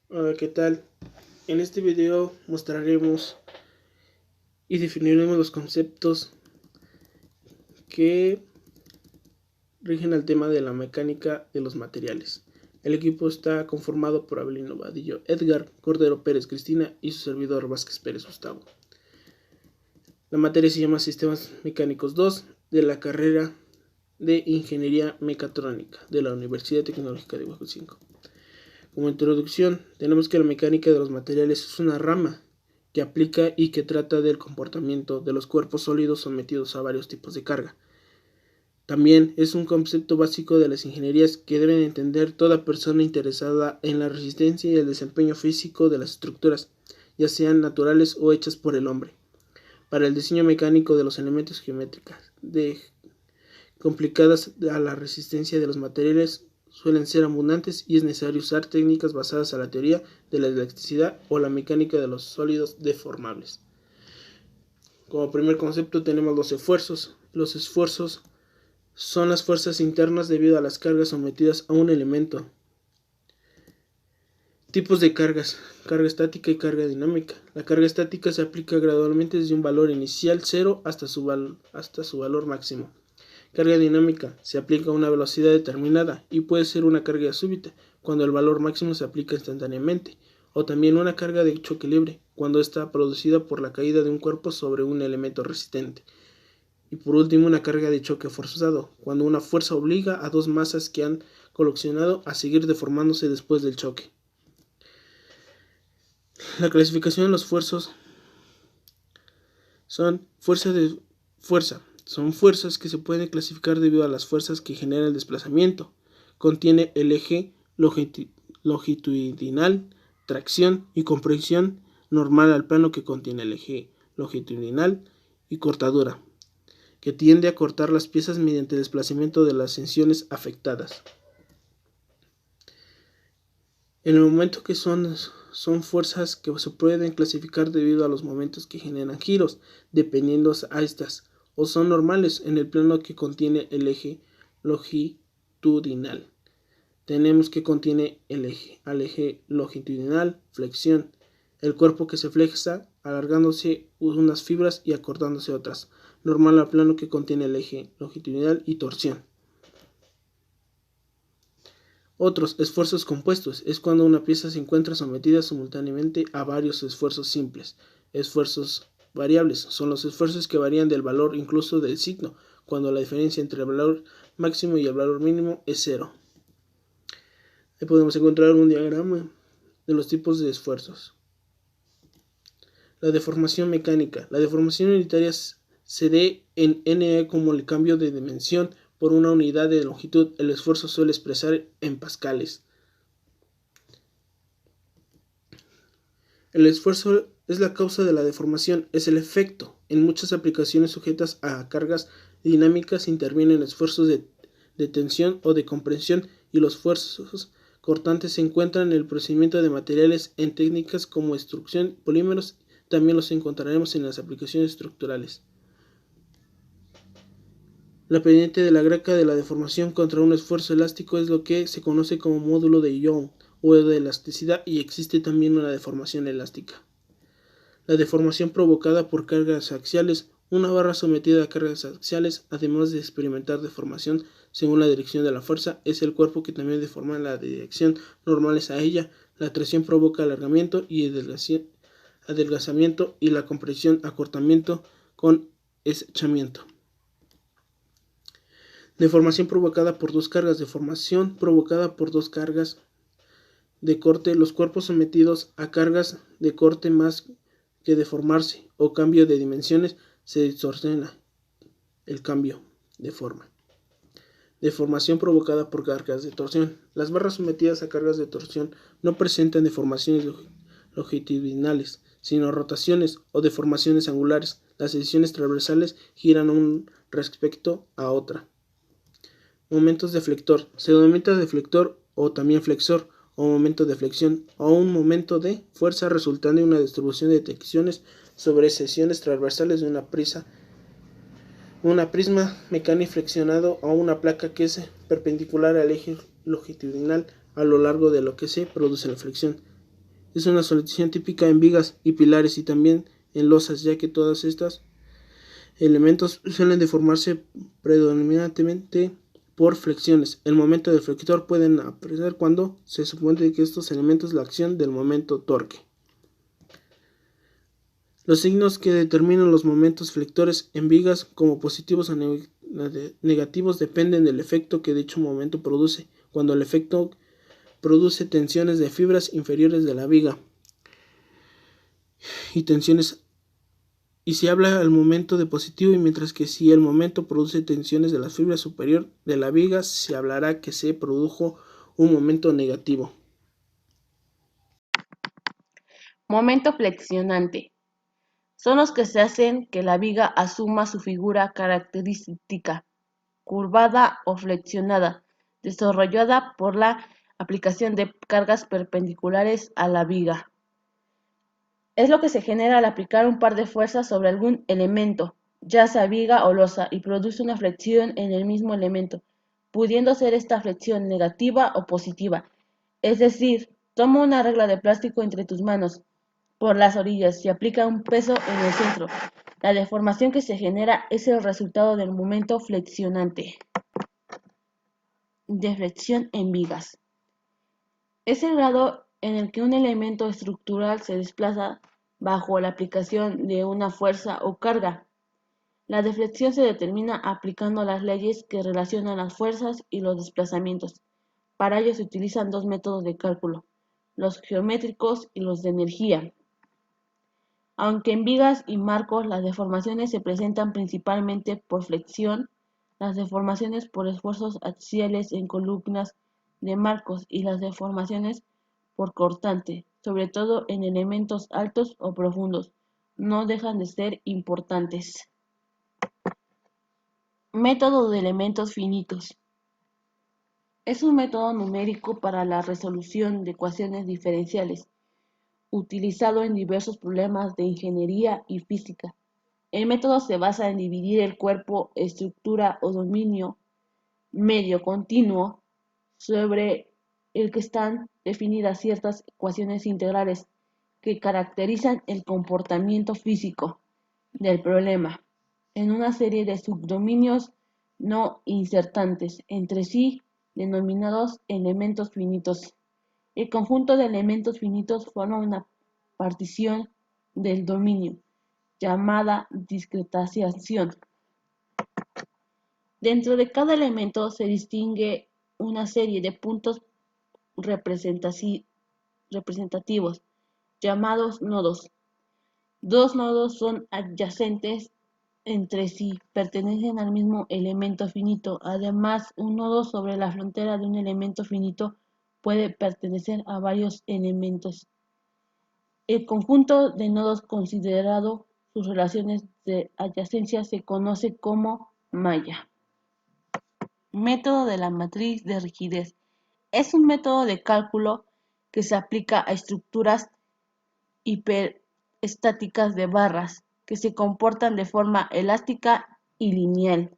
Hola, ¿qué tal? En este video mostraremos y definiremos los conceptos que rigen al tema de la mecánica de los materiales. El equipo está conformado por Abelino Vadillo, Edgar Cordero Pérez Cristina y su servidor Vázquez Pérez Gustavo. La materia se llama Sistemas Mecánicos 2 de la carrera de Ingeniería Mecatrónica de la Universidad Tecnológica de Huejotzinco. Como introducción, tenemos que la mecánica de los materiales es una rama que aplica y que trata del comportamiento de los cuerpos sólidos sometidos a varios tipos de carga. También es un concepto básico de las ingenierías que deben entender toda persona interesada en la resistencia y el desempeño físico de las estructuras, ya sean naturales o hechas por el hombre. Para el diseño mecánico de los elementos geométricos complicadas a la resistencia de los materiales suelen ser abundantes y es necesario usar técnicas basadas en la teoría de la elasticidad o la mecánica de los sólidos deformables. Como primer concepto tenemos los esfuerzos. Los esfuerzos son las fuerzas internas debido a las cargas sometidas a un elemento. Tipos de cargas: carga estática y carga dinámica. La carga estática se aplica gradualmente desde un valor inicial 0 hasta su valor máximo. Carga dinámica se aplica a una velocidad determinada y puede ser una carga súbita, cuando el valor máximo se aplica instantáneamente, o también una carga de choque libre, cuando está producida por la caída de un cuerpo sobre un elemento resistente. Y por último, una carga de choque forzado, cuando una fuerza obliga a dos masas que han colisionado a seguir deformándose después del choque. La clasificación de los esfuerzos son Son fuerzas que se pueden clasificar debido a las fuerzas que generan el desplazamiento. Contiene el eje longitudinal, tracción y compresión normal al plano que contiene el eje longitudinal y cortadura, que tiende a cortar las piezas mediante el desplazamiento de las secciones afectadas. En el momento que son fuerzas que se pueden clasificar debido a los momentos que generan giros, dependiendo a estas, o son normales en el plano que contiene el eje longitudinal. Tenemos que contiene al eje longitudinal, flexión, el cuerpo que se flexa, alargándose unas fibras y acortándose otras. Normal al plano que contiene el eje longitudinal y torsión. Otros esfuerzos compuestos es cuando una pieza se encuentra sometida simultáneamente a varios esfuerzos simples. Esfuerzos variables son los esfuerzos que varían del valor incluso del signo, cuando la diferencia entre el valor máximo y el valor mínimo es 0. Ahí podemos encontrar un diagrama de los tipos de esfuerzos. La deformación mecánica. La deformación unitaria se dé en NE como el cambio de dimensión por una unidad de longitud. El esfuerzo suele expresar en pascales. El esfuerzo es la causa de la deformación, es el efecto. En muchas aplicaciones sujetas a cargas dinámicas intervienen esfuerzos de tensión o de compresión, y los esfuerzos cortantes se encuentran en el procesamiento de materiales en técnicas como extrusión, polímeros. También los encontraremos en las aplicaciones estructurales. La pendiente de la greca de la deformación contra un esfuerzo elástico es lo que se conoce como módulo de Young o de elasticidad, y existe también una deformación elástica. La deformación provocada por cargas axiales. Una barra sometida a cargas axiales, además de experimentar deformación según la dirección de la fuerza, es el cuerpo que también deforma la dirección normales a ella. La tracción provoca alargamiento y adelgazamiento, y la compresión acortamiento con estrechamiento. Deformación provocada por dos cargas. Deformación provocada por dos cargas de corte. Los cuerpos sometidos a cargas de corte más que deformarse o cambio de dimensiones se distorsiona el cambio de forma. Deformación provocada por cargas de torsión. Las barras sometidas a cargas de torsión no presentan deformaciones longitudinales, sino rotaciones o deformaciones angulares. Las secciones transversales giran un respecto a otra. Momentos de flector. Se denomina deflector o también flexor, o momento de flexión, o un momento de fuerza resultante de una distribución de tensiones sobre secciones transversales de una prisma mecánico flexionado a una placa que es perpendicular al eje longitudinal a lo largo de lo que se produce la flexión. es una solución típica en vigas y pilares y también en losas, ya que todas estas elementos suelen deformarse predominantemente por flexiones. El momento del flector pueden aparecer cuando se supone que estos elementos la acción del momento torque. Los signos que determinan los momentos flectores en vigas como positivos o negativos dependen del efecto que dicho momento produce. Cuando el efecto produce tensiones de fibras inferiores de la viga y tensiones y se habla al momento de positivo, y mientras que si el momento produce tensiones de la fibra superior de la viga, se hablará que se produjo un momento negativo. Momento flexionante. Son los que se hacen que la viga asuma su figura característica, curvada o flexionada, desarrollada por la aplicación de cargas perpendiculares a la viga. Es lo que se genera al aplicar un par de fuerzas sobre algún elemento, ya sea viga o losa, y produce una flexión en el mismo elemento, pudiendo ser esta flexión negativa o positiva. Es decir, toma una regla de plástico entre tus manos por las orillas y aplica un peso en el centro. La deformación que se genera es el resultado del momento flexionante. Deflexión en vigas. Es el grado en el que un elemento estructural se desplaza bajo la aplicación de una fuerza o carga. La deflexión se determina aplicando las leyes que relacionan las fuerzas y los desplazamientos. Para ello se utilizan dos métodos de cálculo, los geométricos y los de energía. Aunque en vigas y marcos las deformaciones se presentan principalmente por flexión, las deformaciones por esfuerzos axiales en columnas de marcos y las deformaciones por cortante, sobre todo en elementos altos o profundos, no dejan de ser importantes. Método de elementos finitos. Es un método numérico para la resolución de ecuaciones diferenciales, utilizado en diversos problemas de ingeniería y física. El método se basa en dividir el cuerpo, estructura o dominio medio continuo sobre el que están definidas ciertas ecuaciones integrales que caracterizan el comportamiento físico del problema en una serie de subdominios no insertantes entre sí denominados elementos finitos. El conjunto de elementos finitos forma una partición del dominio llamada discretanciación. Dentro de cada elemento se distingue una serie de puntos representativos llamados nodos. Dos nodos son adyacentes entre sí, pertenecen al mismo elemento finito. Además, un nodo sobre la frontera de un elemento finito puede pertenecer a varios elementos. El conjunto de nodos considerado sus relaciones de adyacencia se conoce como malla. Método de la matriz de rigidez. Es un método de cálculo que se aplica a estructuras hiperestáticas de barras que se comportan de forma elástica y lineal.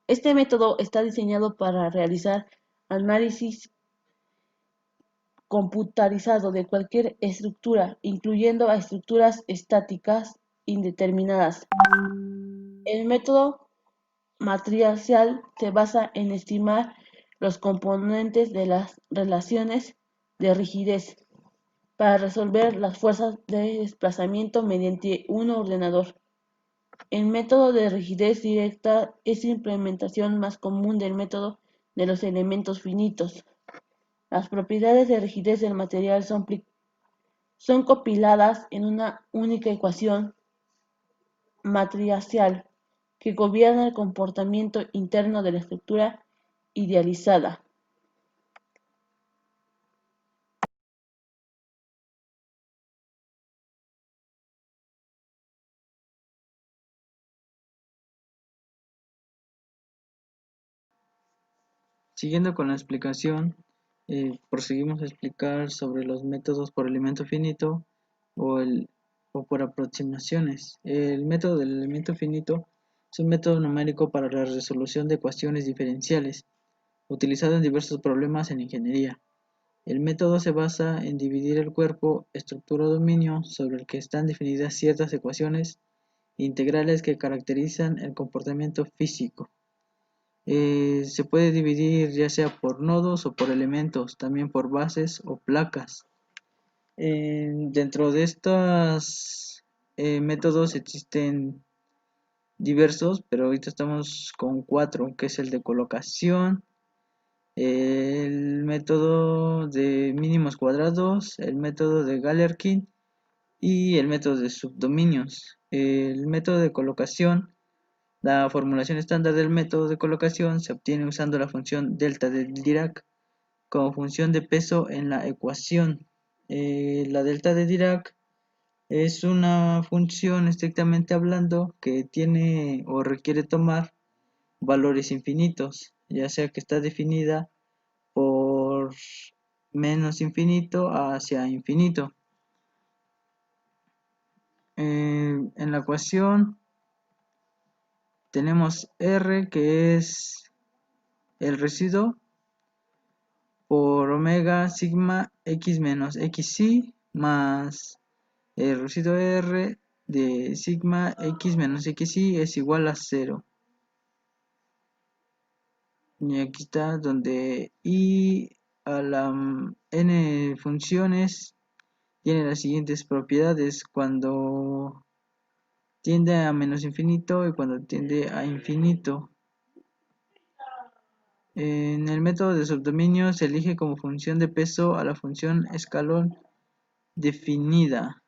Este método está diseñado para realizar análisis computarizado de cualquier estructura, incluyendo a estructuras estáticas indeterminadas. El método matricial se basa en estimar los componentes de las relaciones de rigidez para resolver las fuerzas de desplazamiento mediante un ordenador. El método de rigidez directa es la implementación más común del método de los elementos finitos. Las propiedades de rigidez del material son compiladas en una única ecuación matricial que gobierna el comportamiento interno de la estructura idealizada. Siguiendo con la explicación, proseguimos a explicar sobre los métodos por elemento finito o, o por aproximaciones. El método del elemento finito es un método numérico para la resolución de ecuaciones diferenciales, utilizado en diversos problemas en ingeniería. El método se basa en dividir el cuerpo estructura o dominio sobre el que están definidas ciertas ecuaciones integrales que caracterizan el comportamiento físico. Se puede dividir ya sea por nodos o por elementos, también por bases o placas. Dentro de estos métodos existen diversos, pero ahorita estamos con 4, que es el de colocación, el método de mínimos cuadrados, el método de Galerkin y el método de subdominios. El método de colocación, la formulación estándar del método de colocación se obtiene usando la función delta de Dirac como función de peso en la ecuación. La delta de Dirac es una función estrictamente hablando que tiene o requiere tomar valores infinitos, ya sea que está definida por menos infinito hacia infinito. En la ecuación tenemos R, que es el residuo, por omega sigma x menos xy más el residuo R de sigma x menos xy es igual a 0. Y aquí está donde y a la n funciones tiene las siguientes propiedades cuando tiende a menos infinito y cuando tiende a infinito. En el método de subdominio se elige como función de peso a la función escalón definida.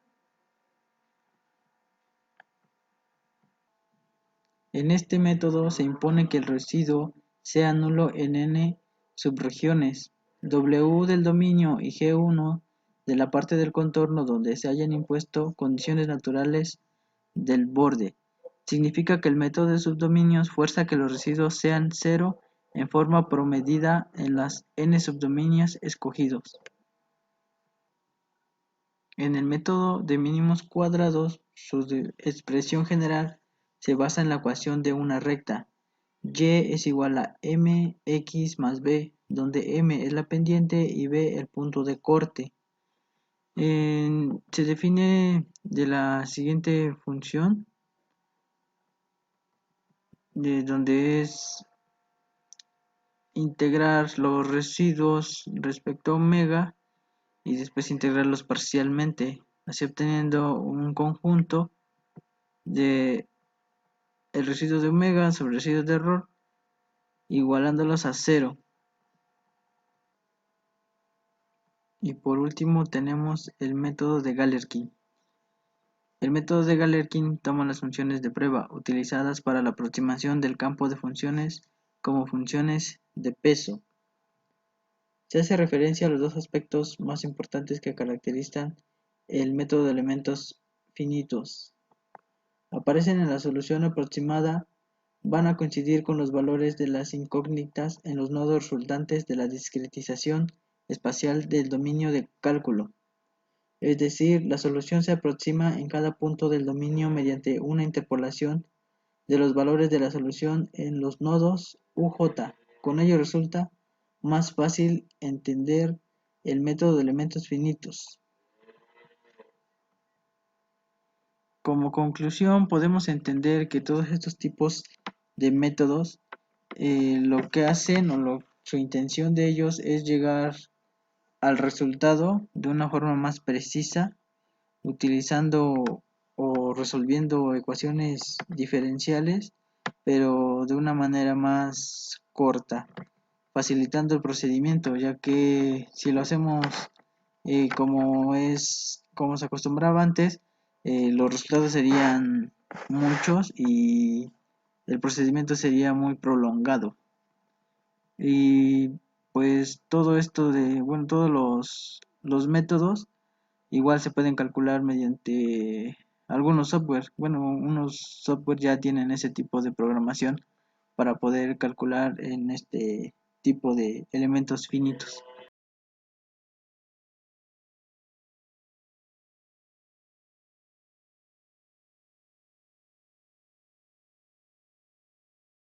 En este método se impone que el residuo sea nulo en n subregiones, W del dominio y G1 de la parte del contorno donde se hayan impuesto condiciones naturales del borde. Significa que el método de subdominios fuerza que los residuos sean 0 en forma promedida en las n subdominios escogidos. En el método de mínimos cuadrados, su expresión general se basa en la ecuación de una recta. Y es igual a mx más b, donde m es la pendiente y b el punto de corte. Se define de la siguiente función, donde es integrar los residuos respecto a omega y después integrarlos parcialmente, así obteniendo un conjunto de el residuo de omega sobre el residuo de error, igualándolos a 0. Y por último tenemos el método de Galerkin. El método de Galerkin toma las funciones de prueba utilizadas para la aproximación del campo de funciones como funciones de peso. Se hace referencia a los dos aspectos más importantes que caracterizan el método de elementos finitos. Aparecen en la solución aproximada, van a coincidir con los valores de las incógnitas en los nodos resultantes de la discretización espacial del dominio de cálculo. Es decir, la solución se aproxima en cada punto del dominio mediante una interpolación de los valores de la solución en los nodos UJ. Con ello resulta más fácil entender el método de elementos finitos. Como conclusión, podemos entender que todos estos tipos de métodos, lo que hacen su intención de ellos es llegar al resultado de una forma más precisa, utilizando o resolviendo ecuaciones diferenciales, pero de una manera más corta, facilitando el procedimiento, ya que si lo hacemos como se acostumbraba antes, los resultados serían muchos y el procedimiento sería muy prolongado. Y pues todo esto todos los métodos igual se pueden calcular mediante algunos software. Unos software ya tienen ese tipo de programación para poder calcular en este tipo de elementos finitos.